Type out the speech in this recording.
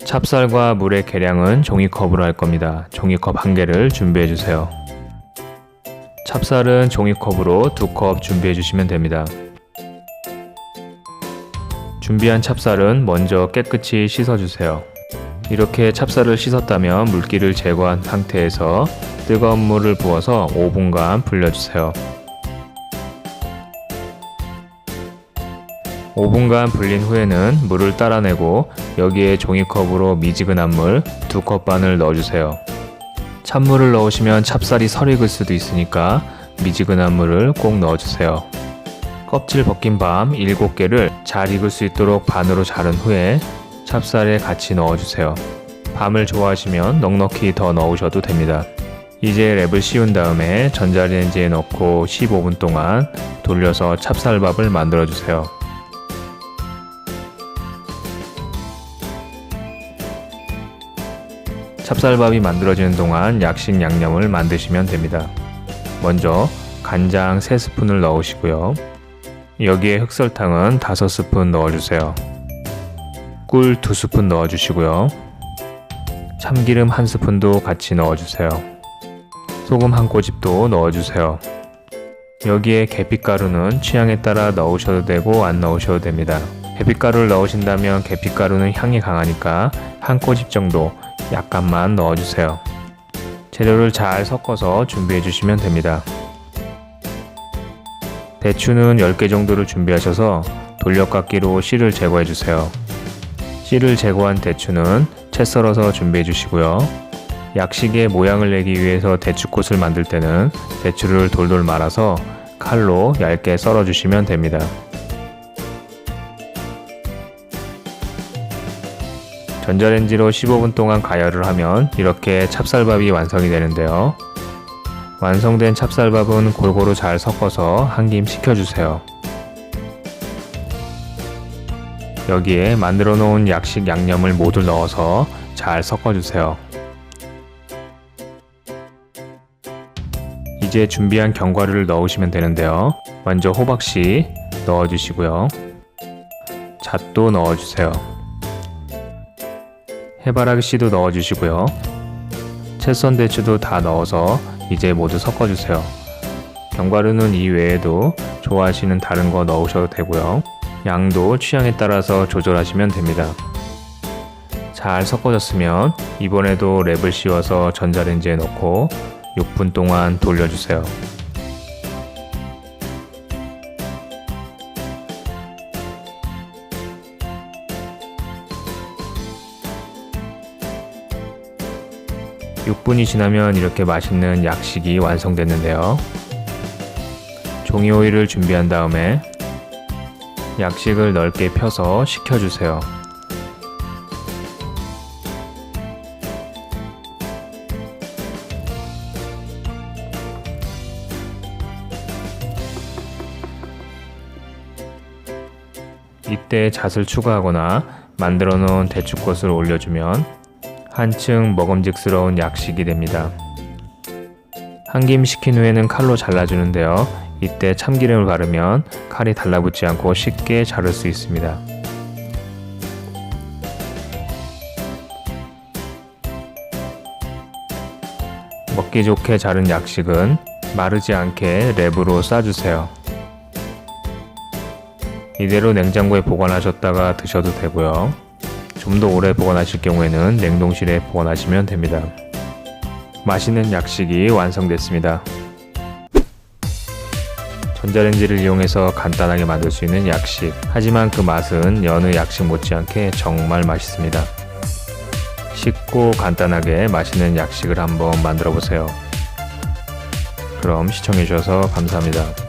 찹쌀과 물의 계량은 종이컵으로 할 겁니다. 종이컵 1개를 준비해 주세요. 찹쌀은 종이컵으로 2컵 준비해 주시면 됩니다. 준비한 찹쌀은 먼저 깨끗이 씻어 주세요. 이렇게 찹쌀을 씻었다면 물기를 제거한 상태에서 뜨거운 물을 부어서 5분간 불려주세요. 5분간 불린 후에는 물을 따라내고 여기에 종이컵으로 미지근한 물 2컵 반을 넣어주세요. 찬물을 넣으시면 찹쌀이 설익을 수도 있으니까 미지근한 물을 꼭 넣어주세요. 껍질 벗긴 밤 7개를 잘 익을 수 있도록 반으로 자른 후에 찹쌀에 같이 넣어주세요. 밤을 좋아하시면 넉넉히 더 넣으셔도 됩니다. 이제 랩을 씌운 다음에 전자레인지에 넣고 15분 동안 돌려서 찹쌀밥을 만들어주세요. 찹쌀밥이 만들어지는 동안 약식 양념을 만드시면 됩니다. 먼저 간장 3스푼을 넣으시고요. 여기에 흑설탕은 5스푼 넣어주세요. 꿀 2스푼 넣어주시고요. 참기름 1스푼도 같이 넣어주세요. 소금 1꼬집도 넣어주세요. 여기에 계피가루는 취향에 따라 넣으셔도 되고 안 넣으셔도 됩니다. 계피가루를 넣으신다면 계피가루는 향이 강하니까 1꼬집 정도 약간만 넣어주세요. 재료를 잘 섞어서 준비해 주시면 됩니다. 대추는 10개 정도를 준비하셔서 돌려깎기로 씨를 제거해 주세요. 씨를 제거한 대추는 채 썰어서 준비해 주시고요. 약식의 모양을 내기 위해서 대추꽃을 만들 때는 대추를 돌돌 말아서 칼로 얇게 썰어 주시면 됩니다. 전자레인지로 15분 동안 가열을 하면 이렇게 찹쌀밥이 완성이 되는데요. 완성된 찹쌀밥은 골고루 잘 섞어서 한 김 식혀주세요. 여기에 만들어 놓은 약식 양념을 모두 넣어서 잘 섞어주세요. 이제 준비한 견과류를 넣으시면 되는데요. 먼저 호박씨 넣어주시고요. 잣도 넣어주세요. 해바라기씨도 넣어주시고요. 채 썬 대추도 다 넣어서 이제 모두 섞어주세요. 견과류는 이 외에도 좋아하시는 다른 거 넣으셔도 되고요. 양도 취향에 따라서 조절하시면 됩니다. 잘 섞어졌으면 이번에도 랩을 씌워서 전자레인지에 넣고 6분 동안 돌려주세요. (6분이) 지나면 이렇게 맛있는 약식이 완성됐는데요. 종이 오일을 준비한 다음에 약식을 넓게 펴서 식혀주세요. 이때 잣을 추가하거나 만들어 놓은 대추꽃을 올려주면 한층 먹음직스러운 약식이 됩니다. 한 김 식힌 후에는 칼로 잘라주는데요. 이때 참기름을 바르면 칼이 달라붙지 않고 쉽게 자를 수 있습니다. 먹기 좋게 자른 약식은 마르지 않게 랩으로 싸주세요. 이대로 냉장고에 보관하셨다가 드셔도 되고요. 좀 더 오래 보관하실 경우에는 냉동실에 보관하시면 됩니다. 맛있는 약식이 완성됐습니다. 전자레인지를 이용해서 간단하게 만들 수 있는 약식. 하지만 그 맛은 여느 약식 못지않게 정말 맛있습니다. 쉽고 간단하게 맛있는 약식을 한번 만들어 보세요. 그럼 시청해 주셔서 감사합니다.